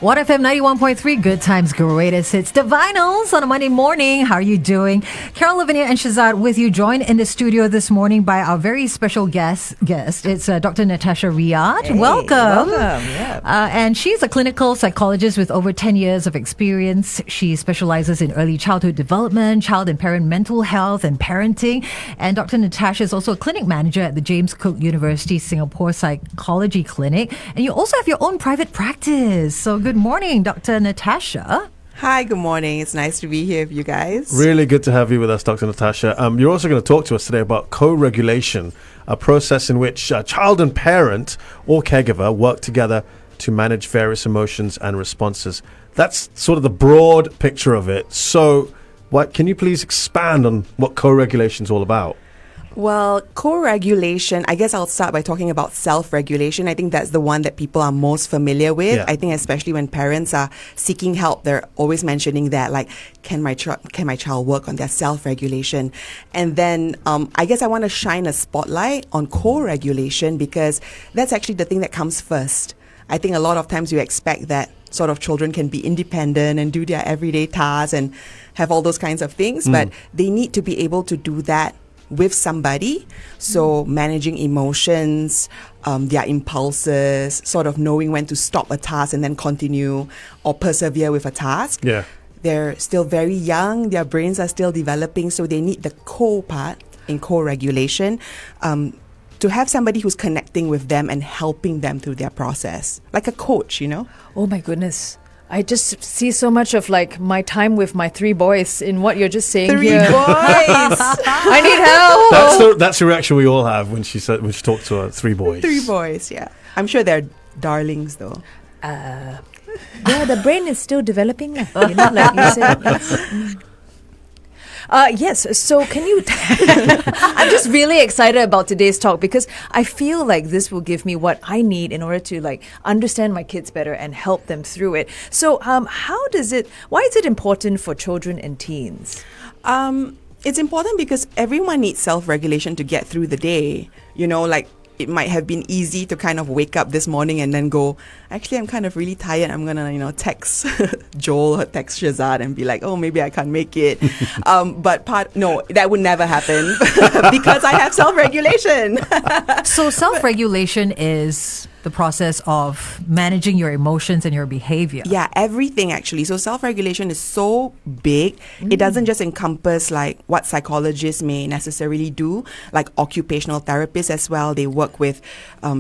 What FM 91.3, good times, greatest hits. The Vinyls on a Monday morning. How are you doing? Carol, Lavinia and Shehzad with you, joined in the studio this morning by our very special guest. It's Dr. Natasha Riard. Hey, welcome. Yeah. And she's a clinical psychologist with over 10 years of experience. She specializes in early childhood development, child and parent mental health and parenting. And Dr. Natasha is also a clinic manager at the James Cook University Singapore Psychology Clinic. And you also have your own private practice. So good morning, Dr. Natasha. Hi, good morning. It's nice to be here with you guys. Really good to have you with us, Dr. Natasha. You're also going to talk to us today about co-regulation, a process in which child and parent or caregiver work together to manage various emotions and responses. That's sort of the broad picture of it. So can you please expand on what co-regulation is all about? Well, co-regulation, I guess I'll start by talking about self-regulation. I think that's the one that people are most familiar with. Yeah. I think especially when parents are seeking help, they're always mentioning that, like, can my child work on their self-regulation? And then I guess I want to shine a spotlight on co-regulation because that's actually the thing that comes first. I think a lot of times you expect that sort of children can be independent and do their everyday tasks and have all those kinds of things, but they need to be able to do that with somebody. So managing emotions, their impulses, sort of knowing when to stop a task and then continue or persevere with a task. Yeah. They're still very young, their brains are still developing, so they need the co-part in co-regulation to have somebody who's connecting with them and helping them through their process, like a coach, you know? Oh my goodness. I just see so much of like my time with my three boys in what you're just saying Three here. boys! I need help. That's the reaction we all have when she talked to her three boys. Three boys, yeah. I'm sure they're darlings though. Yeah, the brain is still developing, like you said. Yes, so can you... I'm just really excited about today's talk because I feel like this will give me what I need in order to like understand my kids better and help them through it. So why is it important for children and teens? It's important because everyone needs self-regulation to get through the day. You know, like it might have been easy to kind of wake up this morning and then go, actually, I'm kind of really tired. I'm going to, text Joel or text Shehzad and be like, oh, maybe I can't make it. No, that would never happen because I have self-regulation. So self-regulation is the process of managing your emotions and your behavior. Yeah, everything actually. So self-regulation is so big. It doesn't just encompass like what psychologists may necessarily do, like occupational therapists as well. They work with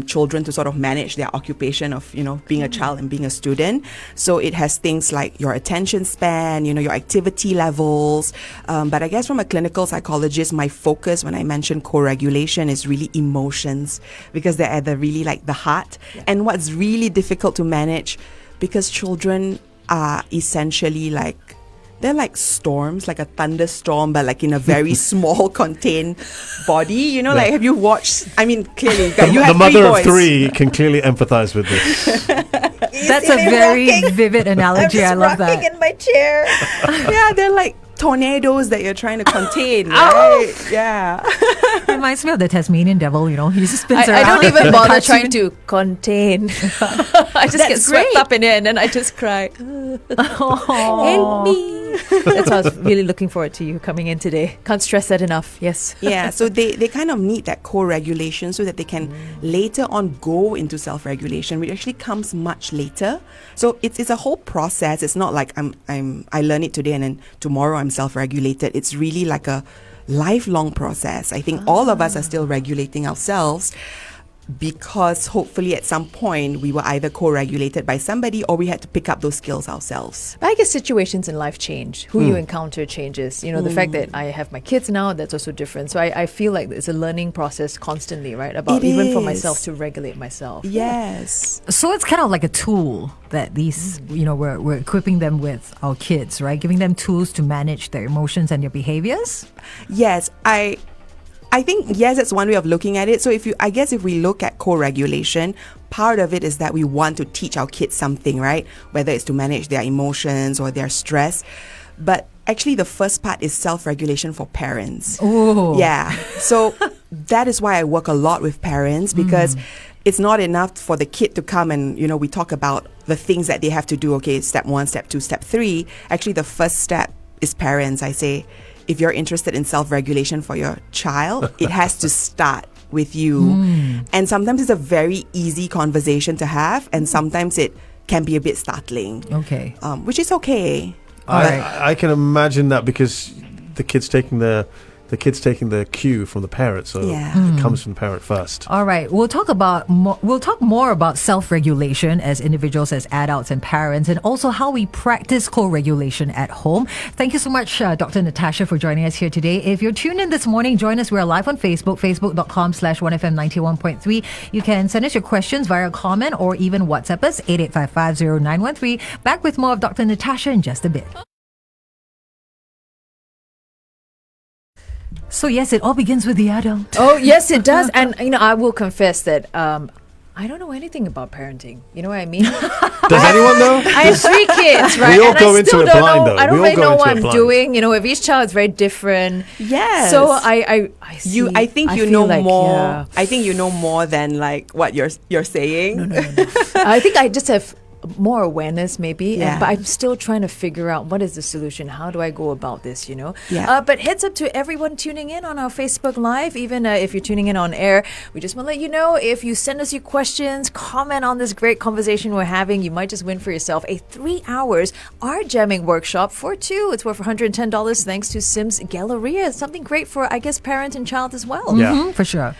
children to sort of manage their occupation of, being a child and being a student. So it has things like your attention span, your activity levels. But I guess from a clinical psychologist, my focus when I mention co-regulation is really emotions because they're at the really like the heart. Yeah. And what's really difficult to manage because children are essentially they're like storms, like a thunderstorm, but like in a very small contained body. Like have you watched? I mean, clearly you have the mother three of boys. three can clearly empathize with this. That's a very vivid analogy. I love that. I'm in my chair. Yeah, they're like tornadoes that you're trying to contain, right? Yeah. Reminds me of the Tasmanian devil, he just spins around. I don't even bother Touch trying you. to contain. I just get swept up in it and then I just cry. Help me. That's why I was really looking forward to you coming in today. Can't stress that enough. Yes. Yeah, so they kind of need that co-regulation so that they can later on go into self-regulation, which actually comes much later. So it's a whole process. It's not like I learn it today and then tomorrow I'm self-regulated. It's really like a lifelong process. I think all of us are still regulating ourselves because hopefully at some point we were either co-regulated by somebody or we had to pick up those skills ourselves. But I guess situations in life change. Who you encounter changes. The fact that I have my kids now, that's also different. So I feel like it's a learning process constantly, right? About even for myself to regulate myself. Yes. So it's kind of like a tool that these, we're equipping them with, our kids, right? Giving them tools to manage their emotions and their behaviors. Yes, I think, yes, that's one way of looking at it. So if we look at co-regulation, part of it is that we want to teach our kids something, right? Whether it's to manage their emotions or their stress. But actually, the first part is self-regulation for parents. Oh. Yeah. So that is why I work a lot with parents because it's not enough for the kid to come and, we talk about the things that they have to do. Okay, step 1, step 2, step 3. Actually, the first step is parents. I say, if you're interested in self-regulation for your child, it has to start with you. And sometimes it's a very easy conversation to have, and sometimes it can be a bit startling. Okay. Which is okay. I can imagine that, because the kid's taking the cue from the parent, so it comes from the parent first. All right, we'll talk more about self-regulation as individuals, as adults and parents, and also how we practice co-regulation at home. Thank you so much, Dr. Natasha, for joining us here today. If you're tuned in this morning, join us. We're live on Facebook, facebook.com/1FM91.3. You can send us your questions via comment or even WhatsApp us, 88550913. Back with more of Dr. Natasha in just a bit. So yes, it all begins with the adult. Oh, yes, it does. And, I will confess that I don't know anything about parenting. You know what I mean? Does anyone know? I have 3 kids, right? We all and go I into still it don't blind, know. though. I don't We all really go know into what it I'm blind. doing. If each child is very different. Yes. So I see. I think you feel know like, more. yeah. I think you know more than like what you're saying. No. I think I just have more awareness, maybe. Yeah. But I'm still trying to figure out what is the solution. How do I go about this? Yeah. But heads up to everyone tuning in on our Facebook Live. Even if you're tuning in on air, we just want to let you know, if you send us your questions, comment on this great conversation we're having, you might just win for yourself a 3 hours art jamming workshop for 2. It's worth $110 thanks to Sims Galleria. Something great for, I guess, parent and child as well. Yeah. For sure.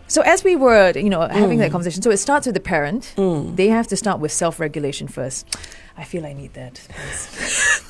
So as we were, having that conversation, so it starts with the parent. They have to start with self-regulation first. I feel I need that.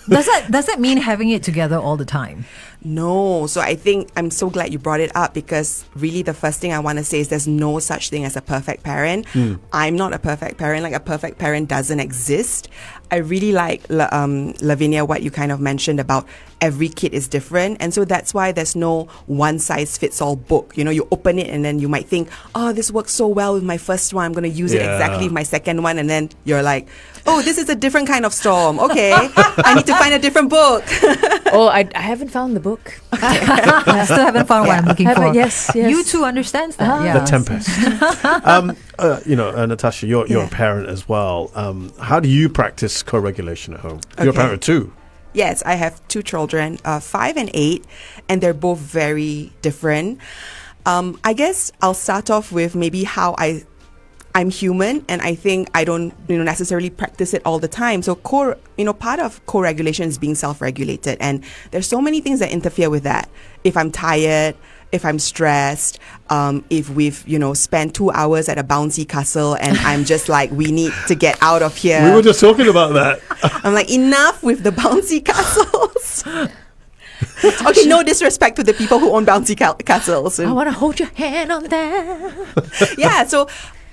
Does that mean having it together all the time? No. So I think I'm so glad you brought it up, because really the first thing I want to say is there's no such thing as a perfect parent. I'm not a perfect parent. Like, a perfect parent doesn't exist. I really like, Lavinia, what you kind of mentioned about every kid is different. And so that's why there's no one-size-fits-all book. You open it and then you might think, oh, this works so well with my first one. I'm going to use it exactly with my second one. And then you're like, oh, this is a different kind of storm. Okay, I need to find a different book. I haven't found the book. I still haven't found what I'm looking for. Yes. You too understands that. Yeah. The Tempest. Natasha, you're a parent as well. How do you practice co-regulation at home? You're a parent too. Yes, I have 2 children, 5 and 8, and they're both very different. I guess I'll start off with maybe how I'm human, and I think I don't necessarily practice it all the time. So part of co-regulation is being self-regulated, and there's so many things that interfere with that. If I'm tired, if I'm stressed, if we've spent 2 hours at a bouncy castle and I'm just like, we need to get out of here. We were just talking about that. I'm like, enough with the bouncy castles. Okay, no disrespect to the people who own bouncy castles. I want to hold your hand on that. Yeah, so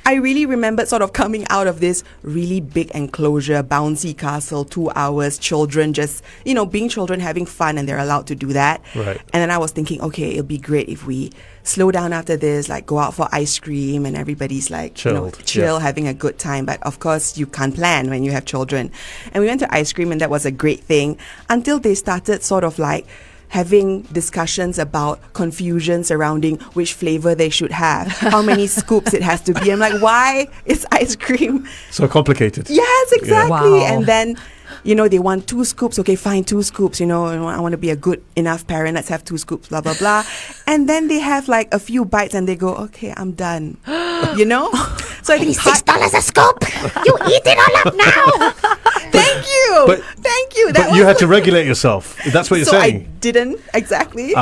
I really remembered sort of coming out of this really big enclosure, bouncy castle, 2 hours, children just, being children, having fun, and they're allowed to do that. Right. And then I was thinking, okay, it'll be great if we slow down after this, like go out for ice cream and everybody's like, Chilled, chill, having a good time. But of course, you can't plan when you have children. And we went to ice cream, and that was a great thing until they started sort of like having discussions about confusion surrounding which flavor they should have, how many scoops it has to be. I'm like, why is ice cream So complicated. Yes, exactly. Wow. And then, they want 2 scoops. Okay, fine, 2 scoops. I want to be a good enough parent. Let's have 2 scoops, blah, blah, blah. And then they have like a few bites and they go, okay, I'm done. So I think $6 a scoop. You eat it all up now. Thank you. Thank you. But you had to regulate yourself. That's what you're saying. I didn't, exactly.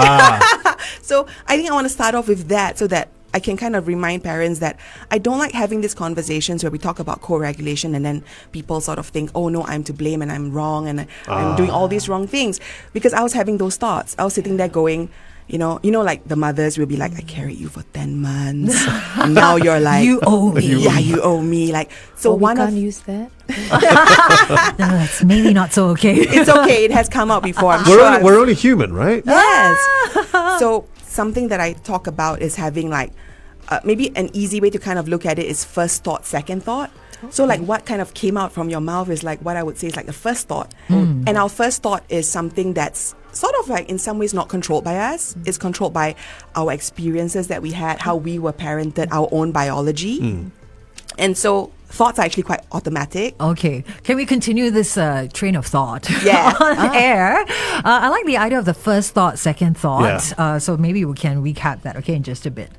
So I think I want to start off with that, so that I can kind of remind parents that I don't like having these conversations where we talk about co-regulation and then people sort of think, oh no, I'm to blame and I'm wrong and I'm doing all these wrong things. Because I was having those thoughts. I was sitting there going, like the mothers will be like, I carried you for 10 months. And now you're like, You owe me. Yeah, you owe me. Like, so we can't use that. No, that's maybe not so okay. It's okay. It has come out before. I'm We're sure. we're only human, right? Yes. So something that I talk about is having like maybe an easy way to kind of look at it is first thought, second thought. So like what kind of came out from your mouth is like what I would say is like the first thought. And our first thought is something that's sort of like in some ways not controlled by us. It's controlled by our experiences that we had, how we were parented, our own biology. And so thoughts are actually quite automatic. Okay. Can we continue this train of thought Yeah. on air? I like the idea of the first thought, second thought. Yeah. So maybe we can recap that, okay, in just a bit.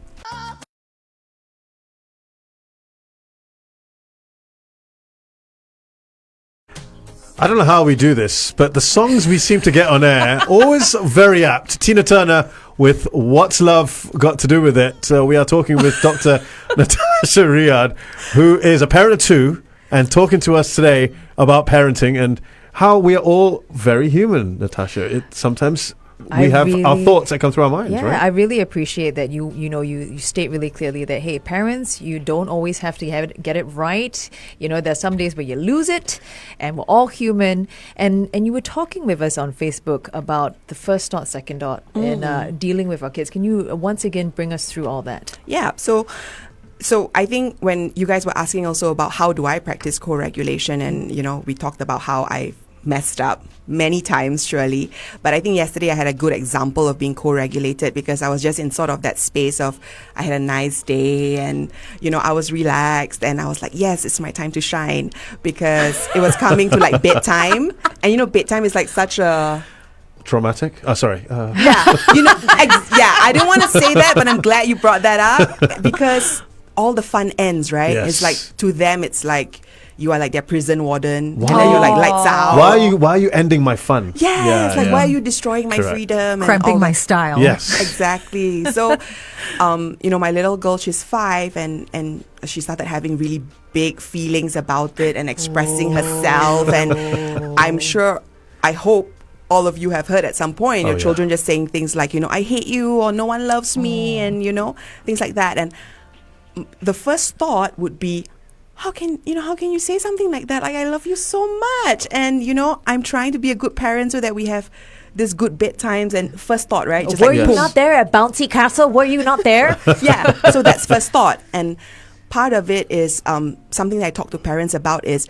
I don't know how we do this, but the songs we seem to get on air, always very apt. Tina Turner with What's Love Got to Do With It? We are talking with Dr. Natasha Riard, who is a parent of two, and talking to us today about parenting and how we are all very human, Natasha. Sometimes we have our thoughts that come through our minds, Yeah, right? I really appreciate that you state really clearly that, hey, parents, you don't always have to get it right. There's some days where you lose it, and we're all human. And you were talking with us on Facebook about the first thought, second thought, and dealing with our kids. Can you once again bring us through all that? Yeah. So I think when you guys were asking also about how do I practice co-regulation, and we talked about how I messed up many times, surely. But I think yesterday I had a good example of being co-regulated, because I was just in sort of that space of, I had a nice day and, I was relaxed and I was like, yes, it's my time to shine, because it was coming to like bedtime. And bedtime is like such a... Traumatic? Sorry. Yeah. I didn't want to say that, but I'm glad you brought that up, because all the fun ends, right? Yes. It's like, to them, it's like, you are like their prison warden, and then you're like lights out. Why are you ending my fun? Yes, why are you destroying my Correct. freedom? Cramping my style. Yes. Exactly. So, my little girl, she's 5, and she started having really big feelings about it and expressing herself. And I'm sure, I hope all of you have heard at some point your children just saying things like, I hate you, or no one loves me, and things like that. And the first thought would be, how can you say something like that? Like, I love you so much, and I'm trying to be a good parent so that we have this good bedtimes. And first thought, right? Were you boom. not there at Bouncy Castle? Were you not there? Yeah. So that's first thought. And part of it is something that I talk to parents about is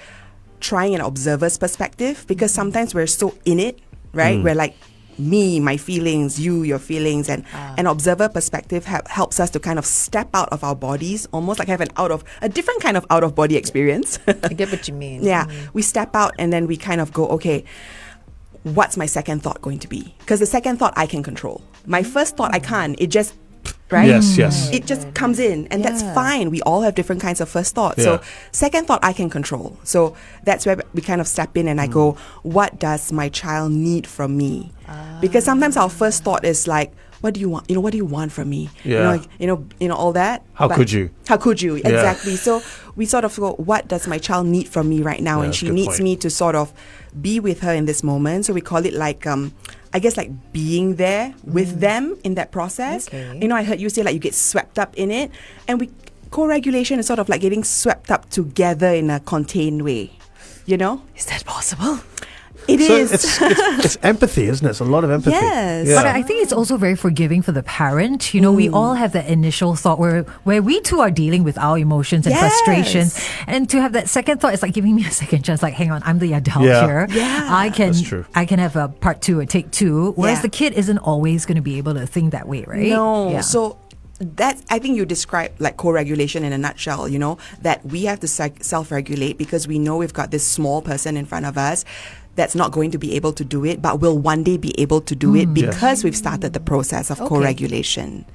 trying an observer's perspective, because sometimes we're so in it, right? We're like, me, my feelings, you, your feelings, and an observer perspective helps us to kind of step out of our bodies, almost like have a different kind of out of body experience. I get what you mean. Yeah, we step out and then we kind of go, okay, what's my second thought going to be? Because the second thought I can control. My first thought I can't. It just, right? Yes. It just comes in, and that's fine. We all have different kinds of first thoughts. Yeah. So second thought I can control. So that's where we kind of step in, and I go, what does my child need from me? Because sometimes our first thought is like, what do you want? What do you want from me? Yeah. All that. How could you? How could you? Yeah. Exactly. So we sort of go, what does my child need from me right now? Yeah, And that's a she good needs point. me to sort of be with her in this moment. So we call it like, I guess, like being there with them in that process. Okay. I heard you say like you get swept up in it, and co-regulation is sort of like getting swept up together in a contained way. Is that possible? It So is. it's empathy, isn't it? It's a lot of empathy. Yes. Yeah. But I think it's also very forgiving for the parent. We all have that initial thought where we too are dealing with our emotions and Yes. frustrations. And to have that second thought, it's like giving me a second chance. Like, hang on, I'm the adult Yeah. here. Yeah. I true. can have a part 2 or take 2. Whereas Yeah. the kid isn't always going to be able to think that way, right? No. Yeah. So I think you described like co-regulation in a nutshell, that we have to self-regulate because we know we've got this small person in front of us that's not going to be able to do it, but will one day be able to do it because we've started the process of co-regulation.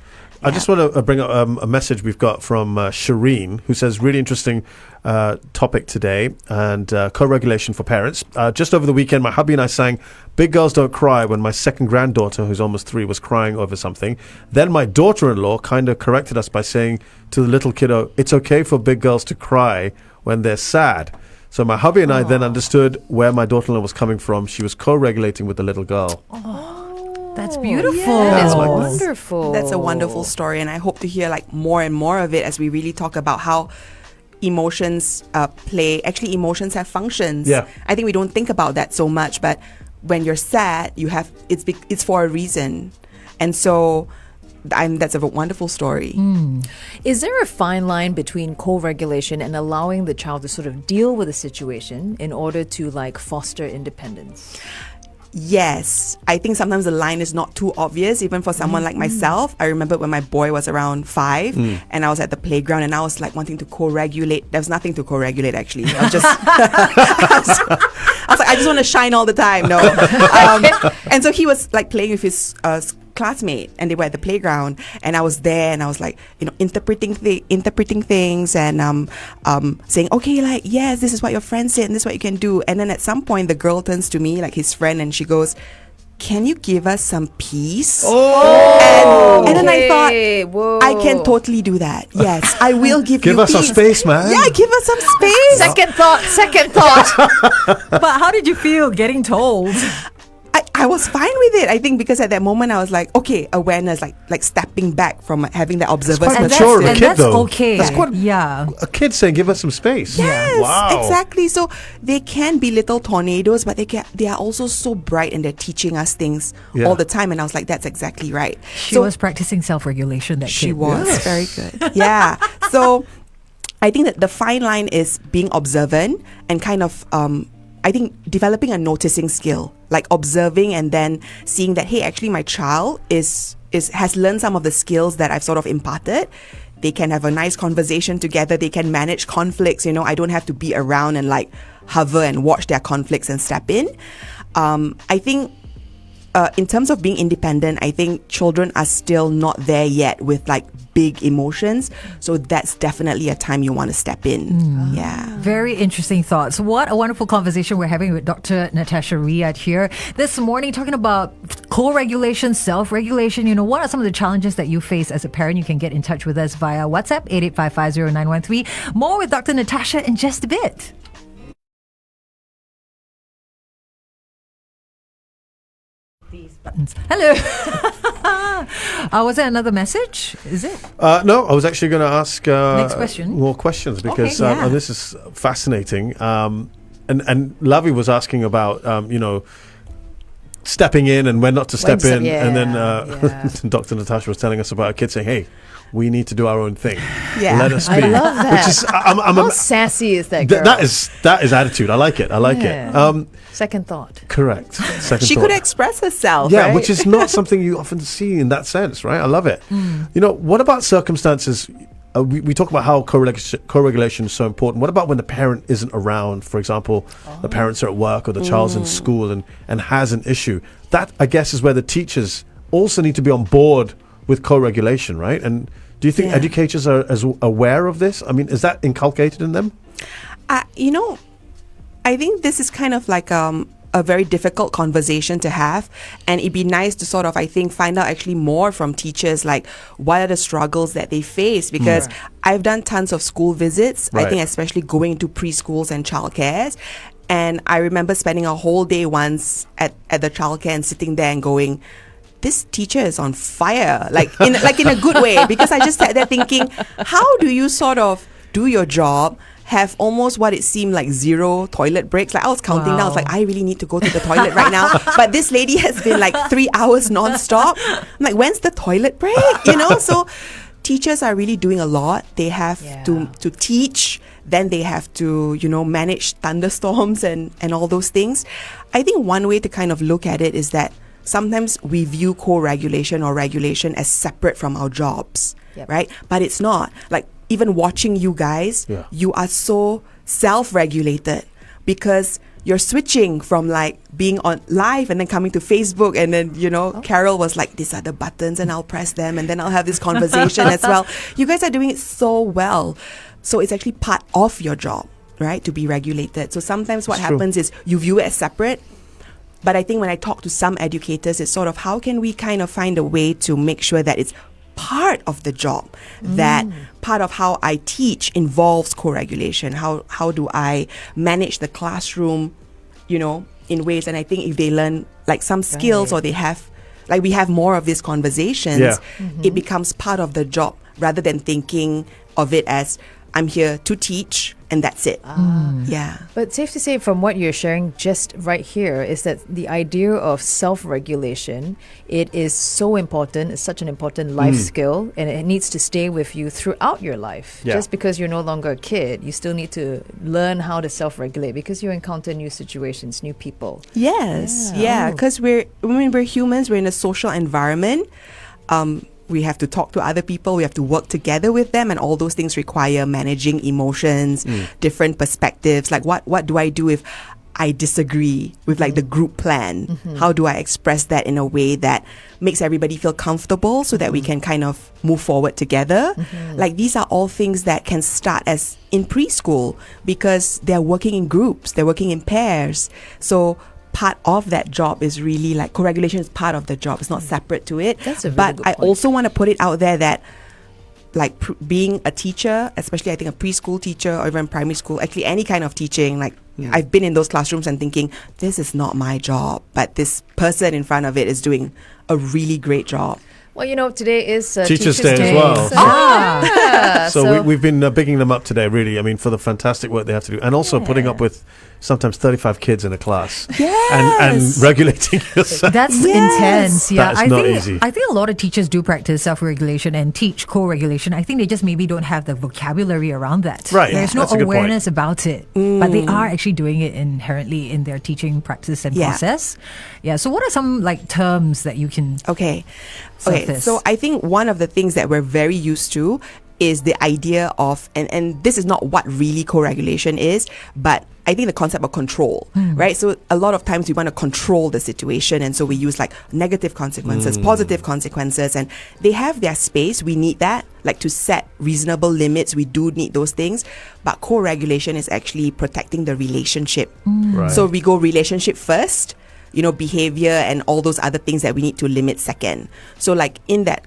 I just want to bring up a message we've got from Shireen, who says, really interesting topic today, and co-regulation for parents. Just over the weekend, my hubby and I sang Big Girls Don't Cry when my second granddaughter, who's almost 3, was crying over something. Then my daughter-in-law kind of corrected us by saying to the little kiddo, it's okay for big girls to cry when they're sad. So my hubby and I then understood where my daughter-in-law was coming from. She was co-regulating with the little girl. That's beautiful. That is like this. wonderful. That's a wonderful story, and I hope to hear like more and more of it as we really talk about how emotions play. Actually, emotions have functions. Yeah. I think we don't think about that so much, but when you're sad, it's for a reason, and so that's a wonderful story. Is there a fine line between co-regulation and allowing the child to sort of deal with the situation in order to like foster independence? Yes, I think sometimes the line is not too obvious, even for someone like myself. I remember when my boy was around 5 and I was at the playground and I was like wanting to co-regulate. There was nothing to co-regulate actually. I was just, I was like, I just want to shine all the time. No. And so he was like playing with his classmate and they were at the playground and I was there and I was like, interpreting things and saying, okay, like, yes, this is what your friend said and this is what you can do. And then at some point the girl turns to me, like his friend, and she goes, can you give us some peace? And then I thought, Whoa. I can totally do that. Yes, I will give you us peace. some space, man. Yeah, give us some space. Second thought. But how did you feel getting told? I was fine with it. I think because at that moment I was like, okay, awareness, like stepping back from having that observer's quite And mature of a that's, and kid, that's though. okay. That's quite yeah. a kid saying, give us some space. Yes, Wow. exactly. So they can be little tornadoes, but they are also so bright and they're teaching us things all the time. And I was like, that's exactly right. She was practicing self-regulation. That She kid. was Yes. very good. Yeah. So I think that the fine line is being observant and kind of I think developing a noticing skill, like observing and then seeing that, hey, actually my child has learned some of the skills that I've sort of imparted. They can have a nice conversation together. They can manage conflicts. I don't have to be around and like hover and watch their conflicts and step in. I think in terms of being independent, I think children are still not there yet with like big emotions. So that's definitely a time you want to step in. Yeah. Very interesting thoughts. What a wonderful conversation we're having with Dr. Natasha Riard here this morning, talking about co-regulation, self-regulation. What are some of the challenges that you face as a parent? You can get in touch with us via WhatsApp 88550913. More with Dr. Natasha in just a bit. These buttons. Hello. Was there another message? Is it? No, I was actually going to ask Next question. more questions because Okay, yeah. and this is fascinating. And Lavi was asking about stepping in and when not to step in, and then Dr. Natasha was telling us about a kid saying, "Hey, we need to do our own thing. Yeah. Let us be." I love that. Which is How sassy is that girl? that is attitude. I like it. Yeah. Second thought. Correct. Second She thought. could express herself. Yeah, right? which is not something you often see in that sense, right? I love it. What about circumstances? We talk about how co-regulation is so important. What about when the parent isn't around? For example, the parents are at work or the child's in school and has an issue. That, I guess, is where the teachers also need to be on board with co-regulation, right? And do you think educators are as aware of this? I mean, is that inculcated in them? I think this is kind of like a very difficult conversation to have, and it'd be nice to sort of, I think, find out actually more from teachers, like what are the struggles that they face, because I've done tons of school visits, I think especially going to preschools and childcares, and I remember spending a whole day once at the childcare and sitting there and going, this teacher is on fire, like in a good way, because I just sat there thinking, how do you sort of do your job, have almost what it seemed like 0 toilet breaks? Like I was counting down, I was like, I really need to go to the toilet right now. But this lady has been like 3 hours non-stop. I'm like, when's the toilet break? So teachers are really doing a lot. They have to teach, then they have to, manage thunderstorms and all those things. I think one way to kind of look at it is that sometimes we view co-regulation or regulation as separate from our jobs, right? But it's not. Like, even watching you guys, you are so self-regulated because you're switching from like being on live and then coming to Facebook, and then Carol was like, these are the buttons and I'll press them and then I'll have this conversation as well. You guys are doing it so well. So it's actually part of your job, right, to be regulated. So sometimes what happens is you view it as separate. But I think when I talk to some educators, it's sort of how can we kind of find a way to make sure that it's part of the job, that part of how I teach involves co-regulation. How do I manage the classroom, in ways, and I think if they learn like some skills or they have, like we have more of these conversations, it becomes part of the job rather than thinking of it as I'm here to teach, and that's it. Yeah. But safe to say, from what you're sharing just right here, is that the idea of self-regulation, it is so important. It's such an important life skill, and it needs to stay with you throughout your life. Yeah. Just because you're no longer a kid, you still need to learn how to self-regulate because you encounter new situations, new people. Yes. Yeah. Yeah. Because we're humans. We're in a social environment. We have to talk to other people. We have to work together with them, and all those things require managing emotions, different perspectives. Like, what do I do if I disagree with like the group plan? How do I express that in a way that makes everybody feel comfortable so that we can kind of move forward together? Like, these are all things that can start as in preschool because they're working in groups, they're working in pairs. So part of that job is really like co-regulation is part of the job. It's not separate to it. That's a really but good I point. also want to put it out there that like being a teacher, especially I think a preschool teacher or even primary school, actually any kind of teaching, like I've been in those classrooms and thinking, this is not my job, but this person in front of it is doing a really great job. Well, you know, today is Teachers' Day as well. So, Ah. so we've been bigging them up today, really. I mean, for the fantastic work they have to do, and also putting up with sometimes 35 kids in a class, and regulating yourself. That's Yes. intense. Yeah, That is not easy. I think a lot of teachers do practice self-regulation and teach co-regulation. I think they just maybe don't have the vocabulary around that. Right. There's no That's a good point. awareness about it, but they are actually doing it inherently in their teaching practice and process. Yeah. So, what are some like terms that you can? Okay. Surface. So I think one of the things that we're very used to is the idea of, and this is not what really co-regulation is, but I think the concept of control, right? So a lot of times we want to control the situation, and so we use like negative consequences, positive consequences, and they have their space. We need that, like to set reasonable limits. We do need those things, but co-regulation is actually protecting the relationship. Right. So we go relationship first, you know, behavior and all those other things that we need to limit second. So like in that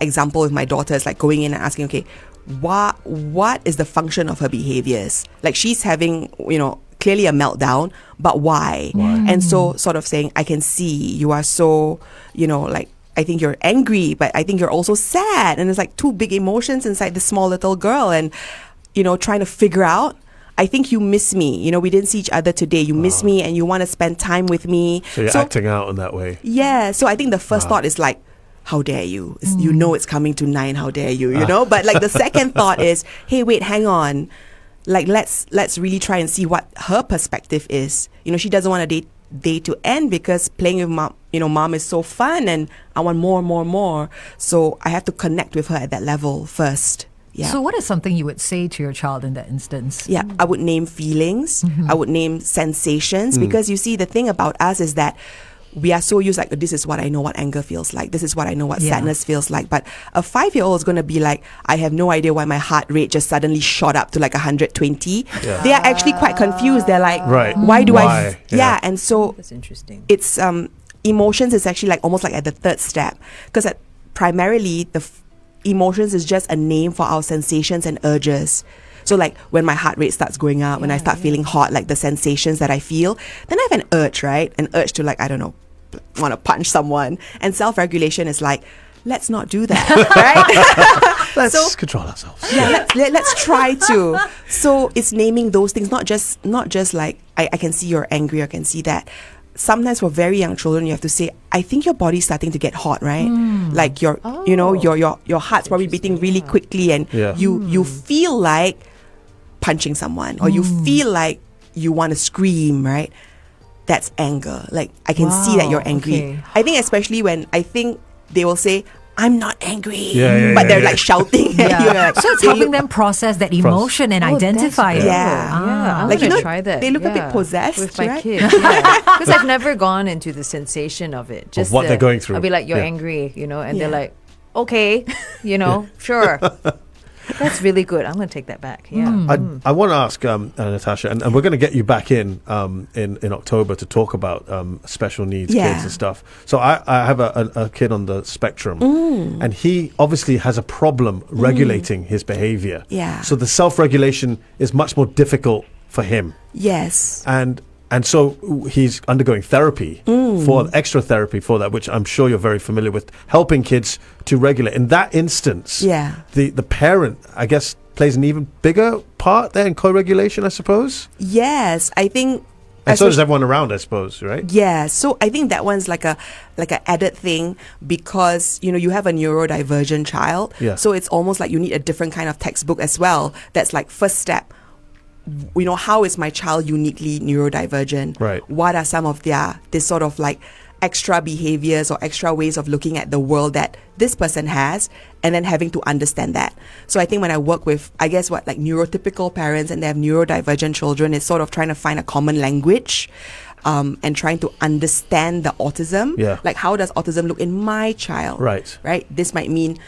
example with my daughter, it's like going in and asking, okay, what is the function of her behaviors? Like she's having, you know, clearly a meltdown, but why? And so sort of saying, I can see you are so, you know, like, I think you're angry, but I think you're also sad. And there's like two big emotions inside this small little girl, and, you know, trying to figure out, I think you miss me. You know, we didn't see each other today. You miss me and you want to spend time with me. So you're acting out in that way. Yeah. So I think the first thought is like, how dare you? You know it's coming to 9. How dare you? You know? But like the second thought is, hey, wait, hang on. Like let's really try and see what her perspective is. You know, she doesn't want a day to end because playing with mom, you know, mom is so fun and I want more. So I have to connect with her at that level first. Yeah. So, what is something you would say to your child in that instance? Yeah, I would name feelings. I would name sensations, because you see, the thing about us is that we are so used, like, this is what I know what anger feels like. This is what I know what sadness feels like. But a 5-year-old is going to be like, I have no idea why my heart rate just suddenly shot up to like 120. Yeah. They are actually quite confused. They're like, Right. why do Why? Yeah. And so that's interesting. it's emotions is actually like almost like at the third step, because primarily emotions is just a name for our sensations and urges. So like when my heart rate starts going up, when I start feeling hot, like the sensations that I feel, then I have an urge, right? An urge to, like, I don't know, want to punch someone. And self-regulation is like, let's not do that, right? Let's control ourselves. Yeah, let's try to. So it's naming those things, not just like, I can see you're angry, I can see that. Sometimes for very young children, you have to say, I think your body's starting to get hot, right? Like your heart's probably beating really quickly, and you feel like punching someone, or you feel like you want to scream, right? That's anger. Like, I can see that you're angry. Okay. I think especially when I think they will say, I'm not angry, Yeah, but they're like shouting at you. Like, So it's they helping look- them process that emotion and identify it. Yeah. I'm Like, gonna you know, try that. they look a bit possessed, with my right? kids. Because I've never gone into the sensation of it. Just what they're going through. I'll be like, you're Yeah. angry, you know, and they're like, okay, you know, sure. That's really good. I'm going to take that back. Yeah. I want to ask Natasha, and we're going to get you back in October to talk about special needs kids and stuff. So I have a kid on the spectrum, and he obviously has a problem regulating his behavior. Yeah. So the self-regulation is much more difficult for him. Yes. And And so he's undergoing therapy for extra therapy for that, which I'm sure you're very familiar with, helping kids to regulate. In that instance, the parent, I guess, plays an even bigger part there in co-regulation, I suppose. Yes, I think. And so does everyone around, I suppose, right? Yeah, so I think that one's like a added thing because, you know, you have a neurodivergent child. Yeah. So it's almost like you need a different kind of textbook as well. That's like first step. You know, how is my child uniquely neurodivergent? Right. What are some of this sort of like extra behaviors or extra ways of looking at the world that this person has, and then having to understand that. So I think when I work with, I guess like neurotypical parents and they have neurodivergent children, it's sort of trying to find a common language and trying to understand the autism. Yeah. Like, how does autism look in my child? Right. Right. This might mean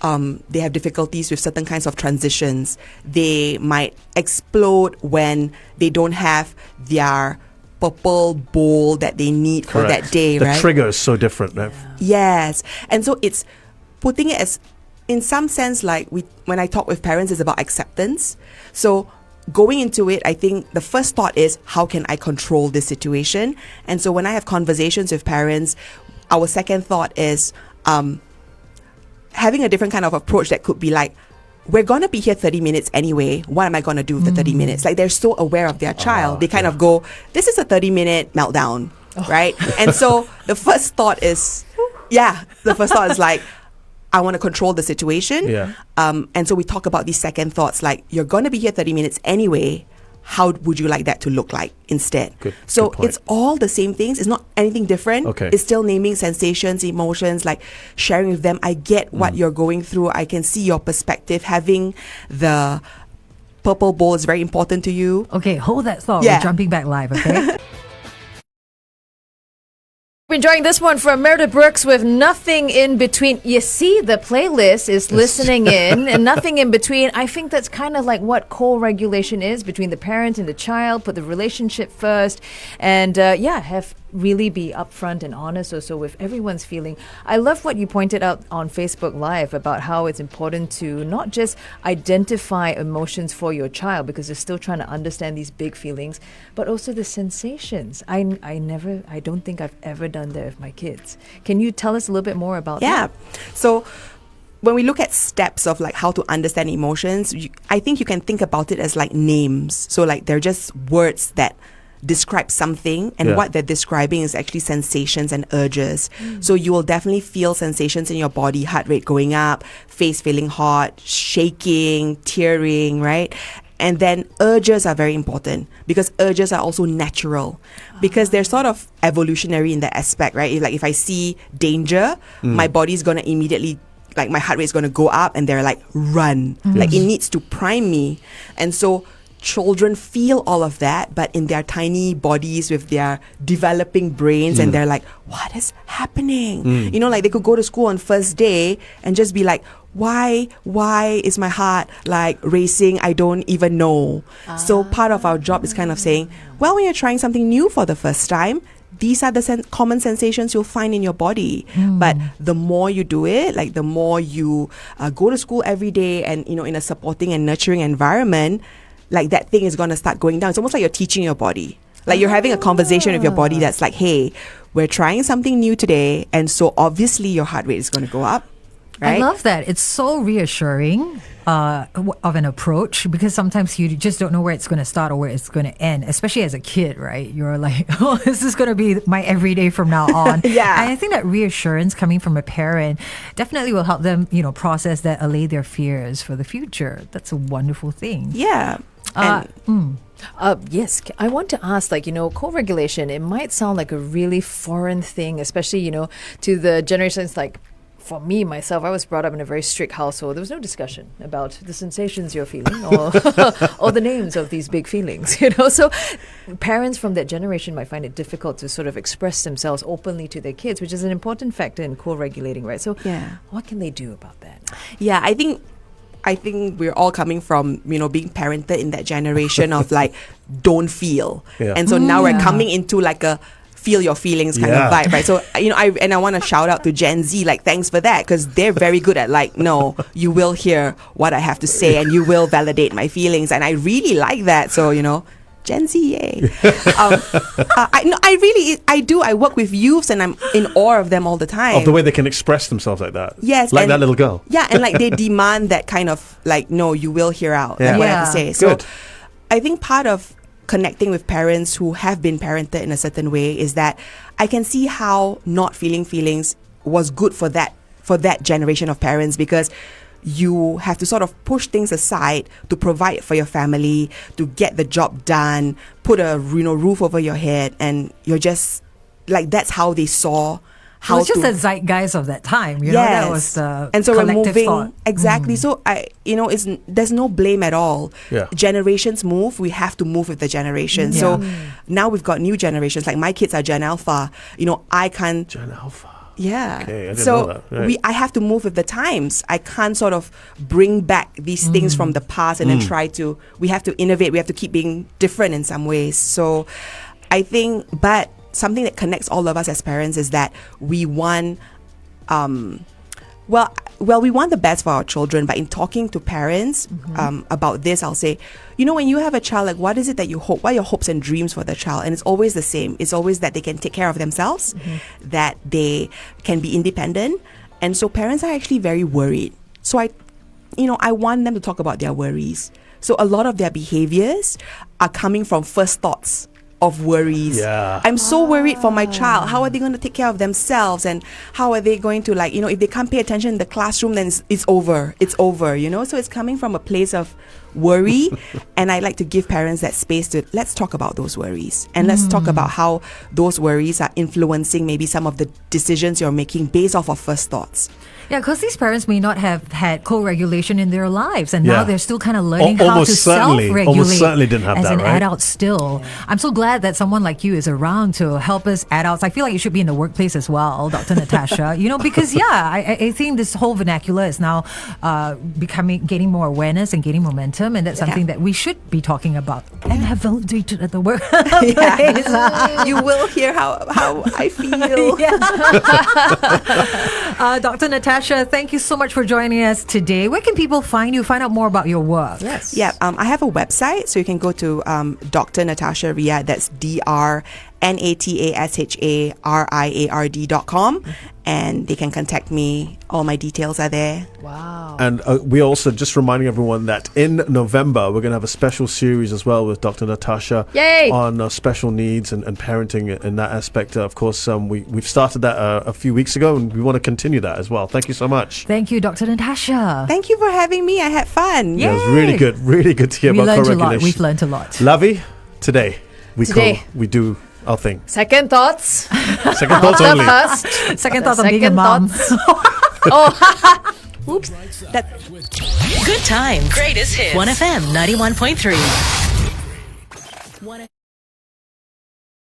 they have difficulties with certain kinds of transitions. They might explode when they don't have their purple bowl that they need for that day, the right? The trigger is so different, right? Yes. And so it's putting it as, in some sense, like when I talk with parents, it's about acceptance. So going into it, I think the first thought is, how can I control this situation? And so when I have conversations with parents, our second thought is having a different kind of approach that could be like, we're going to be here 30 minutes anyway. What am I going to do with the 30 minutes? Like, they're so aware of their child. They kind of go, this is a 30-minute meltdown, right? And so the first thought is, like, I want to control the situation. Yeah. And so we talk about these second thoughts, like, you're going to be here 30 minutes anyway. How would you like that to look like instead? Good point. It's all the same things. It's not anything different. Okay. It's still naming sensations, emotions, like sharing with them. I get what you're going through. I can see your perspective. Having the purple bowl is very important to you. Okay, hold that thought. Yeah. We're jumping back live, okay? We're enjoying this one from Meredith Brooks with Nothing in Between. You see, the playlist is listening in and nothing in between. I think that's kind of like what co-regulation is between the parent and the child. Put the relationship first and have really be upfront and honest also with everyone's feeling. I love what you pointed out on Facebook Live about how it's important to not just identify emotions for your child because they're still trying to understand these big feelings, but also the sensations. I don't think I've ever done that with my kids. Can you tell us a little bit more about that? Yeah. So when we look at steps of like how to understand emotions, I think you can think about it as like names. So like they're just words that describe something, and what they're describing is actually sensations and urges. So you will definitely feel sensations in your body, heart rate going up, face feeling hot, shaking, tearing, right? And then urges are very important because urges are also natural because they're sort of evolutionary in that aspect, right? Like if I see danger, my body's going to immediately, like my heart rate is going to go up and they're like, run. Like it needs to prime me. And so children feel all of that, but in their tiny bodies with their developing brains, and they're like, what is happening? You know, like they could go to school on first day and just be like, why is my heart like racing? I don't even know. So part of our job is kind of saying, well, when you're trying something new for the first time, these are the common sensations you'll find in your body. But the more you do it, like the more you go to school every day and, you know, in a supporting and nurturing environment, like that thing is going to start going down. It's almost like you're teaching your body. Like you're having a conversation with your body that's like, hey, we're trying something new today. And so obviously your heart rate is going to go up. Right? I love that. It's so reassuring of an approach because sometimes you just don't know where it's going to start or where it's going to end, especially as a kid, right? You're like, oh, this is going to be my everyday from now on. Yeah. And I think that reassurance coming from a parent definitely will help them, you know, process that, allay their fears for the future. That's a wonderful thing. Yeah. Yes, I want to ask, like, you know, co-regulation, it might sound like a really foreign thing, especially, you know, to the generations like, for me, myself, I was brought up in a very strict household. There was no discussion about the sensations you're feeling or, or the names of these big feelings, you know. So parents from that generation might find it difficult to sort of express themselves openly to their kids, which is an important factor in co-regulating, right? So what can they do about that? Yeah, I think we're all coming from, you know, being parented in that generation of like, don't feel. Yeah. And so now we're coming into like a feel your feelings kind of vibe, right? So, you know, I want to shout out to Gen Z, like, thanks for that, because they're very good at like, no, you will hear what I have to say and you will validate my feelings. And I really like that. So, you know, Gen Z, yay. I do. I work with youths and I'm in awe of them all the time. Of the way they can express themselves like that. Yes. Like and that little girl. Yeah, and like they demand that kind of like, no, you will hear out. Yeah. Like what I have Yeah. to say. So Good. I think part of connecting with parents who have been parented in a certain way is that I can see how not feeling feelings was good for that generation of parents, because you have to sort of push things aside to provide for your family, to get the job done, put a roof over your head, and you're just like, that's how they saw It how was just to. the zeitgeist of that time. You know, that was the and so we're collective moving thought. exactly. So there's no blame at all. Yeah. Generations move. We have to move with the generation. So now we've got new generations. Like my kids are Gen Alpha. I can't. Gen Alpha. Yeah. Okay, I didn't so know that. Right. I have to move with the times. I can't sort of bring back these things from the past and then try to. We have to innovate. We have to keep being different in some ways. So I think, but something that connects all of us as parents is that we want. We want the best for our children, but in talking to parents about this, I'll say, when you have a child, like, what is it that you hope? What are your hopes and dreams for the child? And it's always the same. It's always that they can take care of themselves, that they can be independent. And so parents are actually very worried. So I want them to talk about their worries. So a lot of their behaviors are coming from first thoughts of worries. Yeah. I'm so worried for my child. How are they going to take care of themselves? And how are they going to, if they can't pay attention in the classroom, then it's over. It's over, So it's coming from a place of worry. And I like to give parents that space to, let's talk about those worries. And let's talk about how those worries are influencing maybe some of the decisions you're making based off of first thoughts. Yeah, because these parents may not have had co-regulation in their lives, and now Yeah. they're still kind of learning how Almost to certainly- self-regulate. almost certainly didn't have as that, an right? adult still. I'm so glad that someone like you is around to help us adults. I feel like you should be in the workplace as well, Dr. Natasha. Because I think this whole vernacular is now gaining more awareness and gaining momentum, and that's something that we should be talking about and have validated at the workplace. You will hear how I feel. Dr. Natasha, thank you so much for joining us today. Where can people find you, find out more about your work? Yes. Yeah, I have a website, so you can go to Dr Natasha Riard. That's DrNatashariard.com, and they can contact me. All my details are there. Wow. And we're also just reminding everyone that in November, we're going to have a special series as well with Dr. Natasha Yay! on special needs and parenting in that aspect. Of course, we've started that a few weeks ago, and we want to continue that as well. Thank you so much. Thank you, Dr. Natasha. Thank you for having me. I had fun. Yeah, it was really good to hear We about learned a lot. co-regulation. We've learned a lot. Lavi, today we do our thing. Second thoughts. Second thoughts only. First. Second thoughts on being a mom. Oops. Good times. Greatest hits. 1FM 91.3.